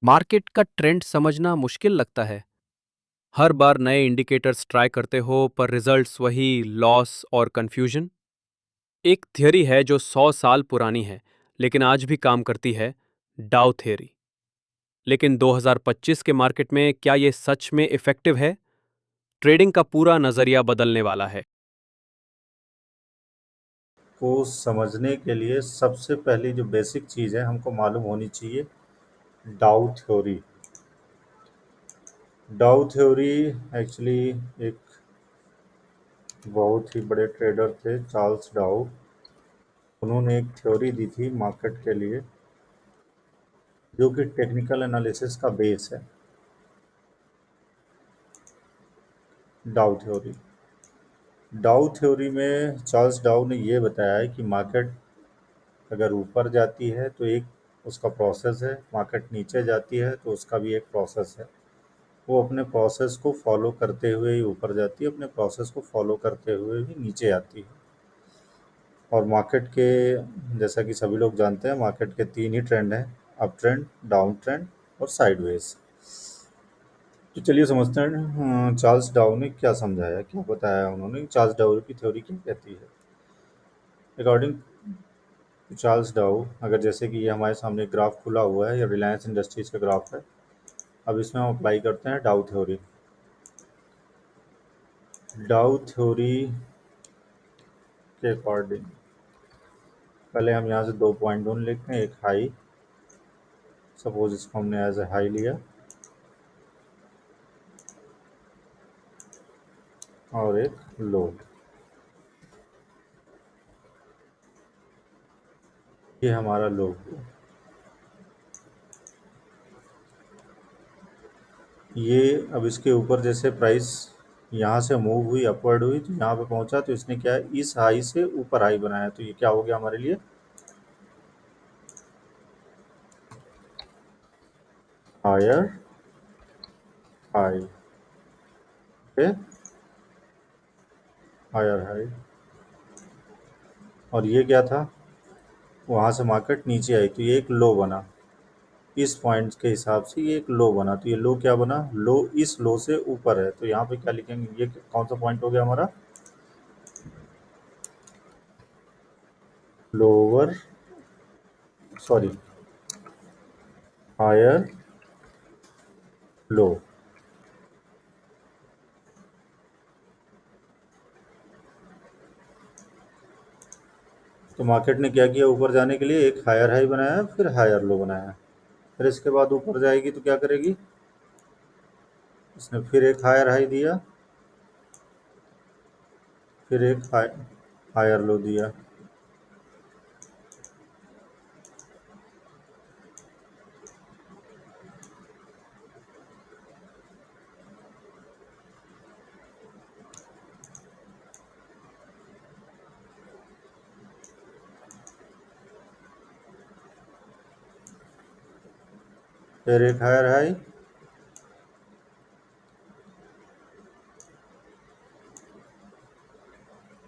Market का trend समझना मुश्किल लगता है। हर बार नए इंडिकेटर्स ट्राई करते हो पर रिजल्ट्स वही, लॉस और कंफ्यूजन। एक थियरी है जो 100 साल पुरानी है लेकिन आज भी काम करती है, डाउ थियरी। लेकिन 2025 के मार्केट में क्या ये सच में इफेक्टिव है? ट्रेडिंग का पूरा नजरिया बदलने वाला है। को समझने के लिए सबसे पहली जो बेसिक चीज़ है हमको मालूम होनी चाहिए, डाउ थ्योरी। डाउ थ्योरी एक्चुअली एक बहुत ही बड़े ट्रेडर थे, चार्ल्स डाउ। उन्होंने एक थ्योरी दी थी मार्केट के लिए, जो कि टेक्निकल एनालिसिस का बेस है। डाउ थ्योरी डाउ थ्योरी में चार्ल्स डाउ ने ये बताया है कि मार्केट अगर ऊपर जाती है तो एक उसका प्रोसेस है, मार्केट नीचे जाती है तो उसका भी एक प्रोसेस है। वो अपने प्रोसेस को फॉलो करते हुए ही ऊपर जाती है, अपने प्रोसेस को फॉलो करते हुए ही नीचे आती है। और मार्केट के, जैसा कि सभी लोग जानते हैं, मार्केट के तीन ही ट्रेंड हैं, अप ट्रेंड, डाउन ट्रेंड और साइडवेज। तो चलिए समझते हैं चार्ल्स डाउ ने क्या समझाया, क्या बताया उन्होंने, चार्ल्स डाउ की थ्योरी क्या कहती है। अकॉर्डिंग टू चार्ल्स डाउ, अगर जैसे कि ये हमारे सामने एक ग्राफ खुला हुआ है, ये रिलायंस इंडस्ट्रीज का ग्राफ है। अब इसमें हम अप्लाई करते हैं डाउ थ्योरी। डाउ थ्योरी के अकॉर्डिंग पहले हम यहाँ से दो पॉइंट ढूंढ लेते हैं, एक हाई, सपोज इसको हमने एज ए हाई लिया, और एक लो। ये हमारा लो हुआ। ये अब इसके ऊपर जैसे प्राइस यहाँ से मूव हुई, अपवर्ड हुई, तो यहाँ पे पहुँचा, तो इसने क्या है, इस हाई से ऊपर हाई बनाया, तो ये क्या हो गया हमारे लिए, higher high. Okay, higher high. और ये क्या था, वहाँ से मार्केट नीचे आई तो ये एक लो बना। इस पॉइंट के हिसाब से ये एक लो बना, तो ये लो क्या बना, लो इस लो से ऊपर है, तो यहाँ पे क्या लिखेंगे, ये कौन सा पॉइंट हो गया हमारा, लोअर, सॉरी, हायर लो। तो मार्केट ने क्या किया, ऊपर जाने के लिए एक हायर हाई बनाया, फिर हायर लो बनाया, फिर इसके बाद ऊपर जाएगी तो क्या करेगी, इसने फिर एक हायर हाई दिया, फिर एक हायर लो दिया। फिर एक हायर हाई,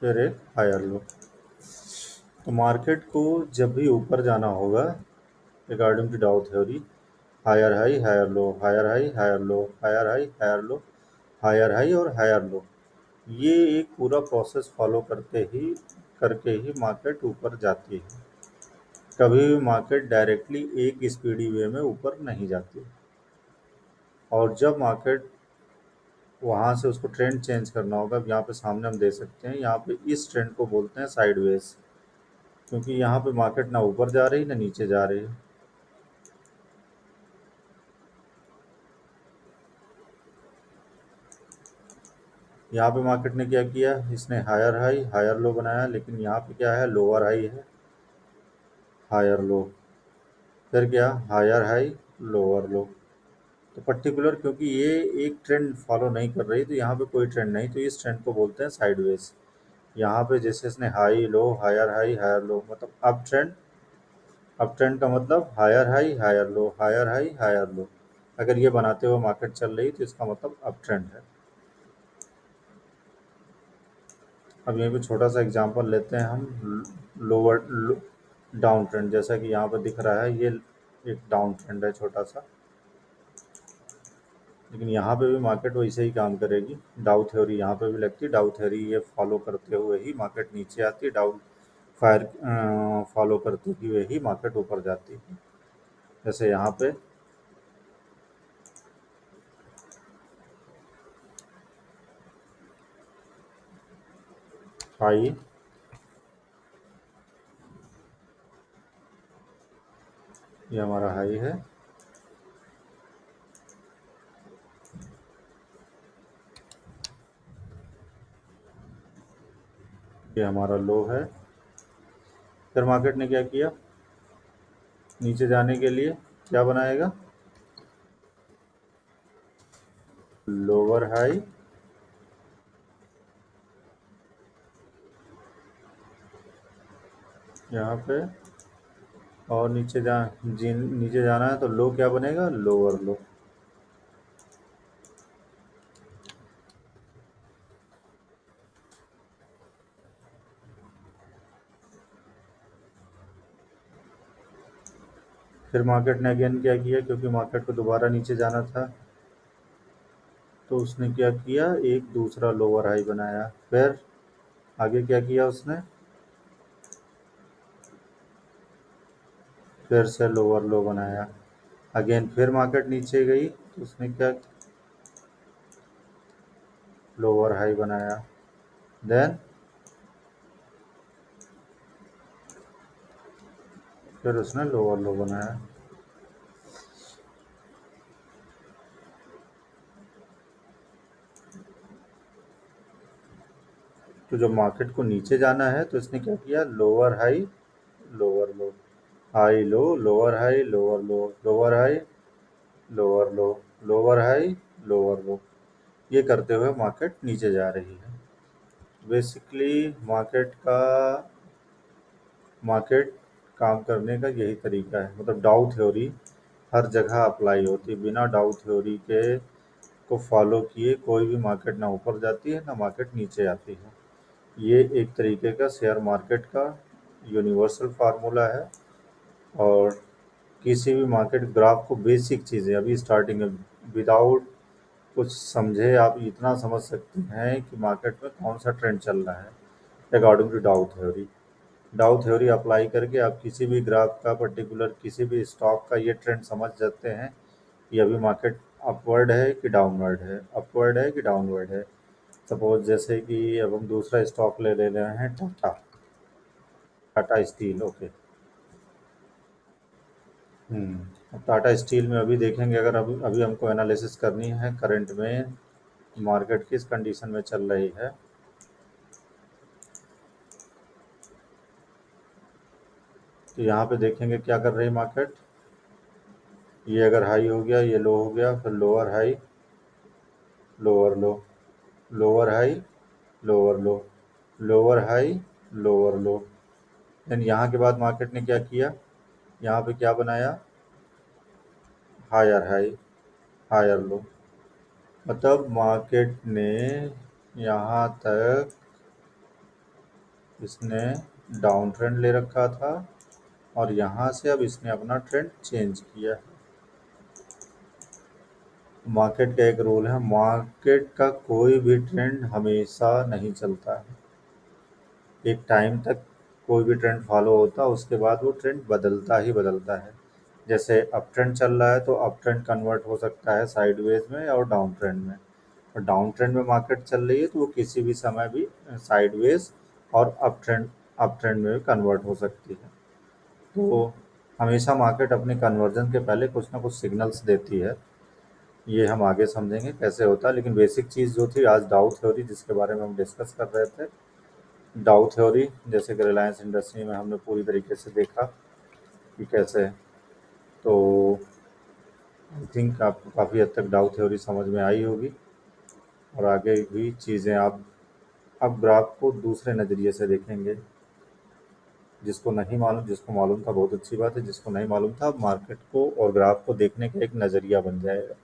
फिर एक हायर लो। तो मार्केट को जब भी ऊपर जाना होगा, according to Dow theory, higher high higher low, higher high higher low, higher high higher low, higher high और हायर लो, ये एक पूरा प्रोसेस फॉलो करके ही मार्केट ऊपर जाती है। कभी भी मार्केट डायरेक्टली एक स्पीडी वे में ऊपर नहीं जाती। और जब मार्केट वहाँ से उसको ट्रेंड चेंज करना होगा, अब यहाँ पे सामने हम दे सकते हैं, यहाँ पे इस ट्रेंड को बोलते हैं साइडवेज, क्योंकि यहाँ पे मार्केट ना ऊपर जा रही ना नीचे जा रही है। यहाँ पे मार्केट ने क्या किया, इसने हायर हाई हायर लो बनाया, लेकिन यहाँ पे क्या है, लोअर हाई है, हायर लो, फिर क्या, हायर हाई लोअर लो। तो पर्टिकुलर क्योंकि ये एक ट्रेंड फॉलो नहीं कर रही, तो यहाँ पे कोई ट्रेंड नहीं, तो इस ट्रेंड को बोलते हैं साइडवेज। यहाँ पे जैसे इसने हाई हायर लो, मतलब अप ट्रेंड। अप ट्रेंड का मतलब higher high higher low, higher high higher low. अगर ये बनाते हुए मार्केट चल रही तो इसका मतलब अप ट्रेंड है। अब यहीं पे छोटा सा एग्जांपल लेते हैं हम, लोअर लो, डाउन ट्रेंड, जैसा कि यहाँ पर दिख रहा है, ये एक डाउन ट्रेंड है छोटा सा। लेकिन यहाँ पे भी मार्केट वैसे ही काम करेगी। डाउ थ्योरी यहाँ पे भी लगती है, डाउ थ्योरी ये फॉलो करते हुए ही मार्केट नीचे आती है, डाउ फायर फॉलो करते हुए ही मार्केट ऊपर जाती है। जैसे यहाँ पे हाई, ये हमारा हाई है, ये हमारा लो है। फिर मार्केट ने क्या किया, नीचे जाने के लिए क्या बनाएगा, लोअर हाई, यहाँ पे, और नीचे जाना है तो लो क्या बनेगा, लोअर लो। फिर मार्केट ने अगेन क्या किया, क्योंकि मार्केट को दोबारा नीचे जाना था, तो उसने क्या किया, एक दूसरा लोअर हाई बनाया। फिर आगे क्या किया उसने, फिर से लोअर लो बनाया। अगेन फिर मार्केट नीचे गई तो उसने क्या, लोअर हाई बनाया। देन फिर उसने लोअर लो बनाया। तो जब मार्केट को नीचे जाना है तो इसने क्या किया, लोअर हाई, लोअर लो, high low, lower high, lower low, lower high, lower low, lower high, lower लो, ये करते हुए मार्केट नीचे जा रही है। बेसिकली मार्केट काम करने का यही तरीका है, मतलब डाउ थ्योरी हर जगह अप्लाई होती है। बिना डाउ थ्योरी के को फॉलो किए कोई भी मार्केट ना ऊपर जाती है ना मार्केट नीचे आती है। ये एक तरीके का शेयर मार्केट का यूनिवर्सल फार्मूला है। और किसी भी मार्केट ग्राफ को बेसिक चीज़ें अभी स्टार्टिंग में विदाउट कुछ समझे आप इतना समझ सकते हैं कि मार्केट में कौन सा ट्रेंड चल रहा है according to Dow theory. Dow theory apply करके आप किसी भी ग्राफ का पर्टिकुलर किसी भी स्टॉक का ये ट्रेंड समझ सकते हैं कि अभी मार्केट अपवर्ड है कि डाउनवर्ड है, अपवर्ड है कि डाउनवर्ड है। सपोज जैसे कि अब हम दूसरा स्टॉक ले रहे हैं, टाटा, टाटा स्टील, ओके। अब टाटा स्टील में अभी देखेंगे, अगर अभी अभी हमको एनालिसिस करनी है करंट में मार्केट किस कंडीशन में चल रही है। तो यहाँ पे देखेंगे क्या कर रही है मार्केट, ये अगर हाई हो गया, ये लो हो गया, फिर lower high, lower low, lower high, lower low, lower high, lower low. Then यहाँ के बाद मार्केट ने क्या किया, यहाँ पे क्या बनाया, हायर हाई, हायर लो। मतलब मार्केट ने यहाँ तक इसने डाउन ट्रेंड ले रखा था और यहाँ से अब इसने अपना ट्रेंड चेंज किया। मार्केट का एक रूल है, मार्केट का कोई भी ट्रेंड हमेशा नहीं चलता है। एक टाइम तक कोई भी ट्रेंड फॉलो होता है, उसके बाद वो ट्रेंड बदलता ही बदलता है। जैसे अप ट्रेंड चल रहा है तो अप ट्रेंड कन्वर्ट हो सकता है साइडवेज में और डाउन ट्रेंड में, और डाउन ट्रेंड में मार्केट चल रही है तो वो किसी भी समय भी साइडवेज और अप ट्रेंड में भी कन्वर्ट हो सकती है। तो हमेशा मार्केट अपने कन्वर्जन के पहले कुछ ना कुछ सिग्नल्स देती है। ये हम आगे समझेंगे कैसे होता है, लेकिन बेसिक चीज़ जो थी आज डाउ थ्योरी जिसके बारे में हम डिस्कस कर रहे थे, डाउ थ्योरी जैसे कि रिलायंस इंडस्ट्री में हमने पूरी तरीके से देखा कि कैसे। तो आई थिंक आपको काफ़ी हद तक डाउ थ्योरी समझ में आई होगी, और आगे भी चीज़ें आप अब ग्राफ को दूसरे नज़रिए से देखेंगे। जिसको मालूम था बहुत अच्छी बात है, जिसको नहीं मालूम था अब मार्केट को और ग्राफ को देखने का एक नज़रिया बन जाएगा।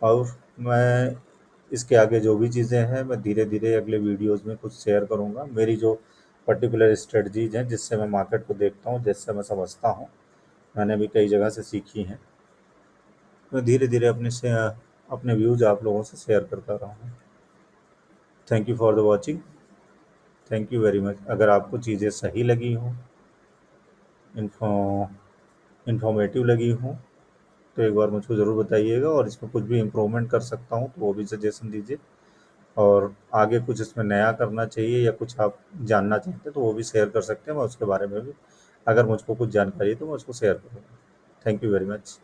और मैं इसके आगे जो भी चीज़ें हैं मैं धीरे धीरे अगले वीडियोस में कुछ शेयर करूँगा। मेरी जो पर्टिकुलर स्ट्रेटजीज हैं जिससे मैं मार्केट को देखता हूँ, जिससे मैं समझता हूँ, मैंने भी कई जगह से सीखी हैं। मैं धीरे धीरे अपने से अपने व्यूज़ आप लोगों से शेयर करता रहा हूँ। Thank you for the watching. Thank you very much. अगर आपको चीज़ें सही लगी हों, इन्फॉ इन्फॉर्मेटिव लगी हों, तो एक बार मुझको ज़रूर बताइएगा, और इसमें कुछ भी इम्प्रूवमेंट कर सकता हूँ तो वो भी सजेशन दीजिए। और आगे कुछ इसमें नया करना चाहिए या कुछ आप जानना चाहते हैं तो वो भी शेयर कर सकते हैं, मैं उसके बारे में भी अगर मुझको कुछ जानकारी है तो मैं उसको शेयर करूँगा। Thank you very much.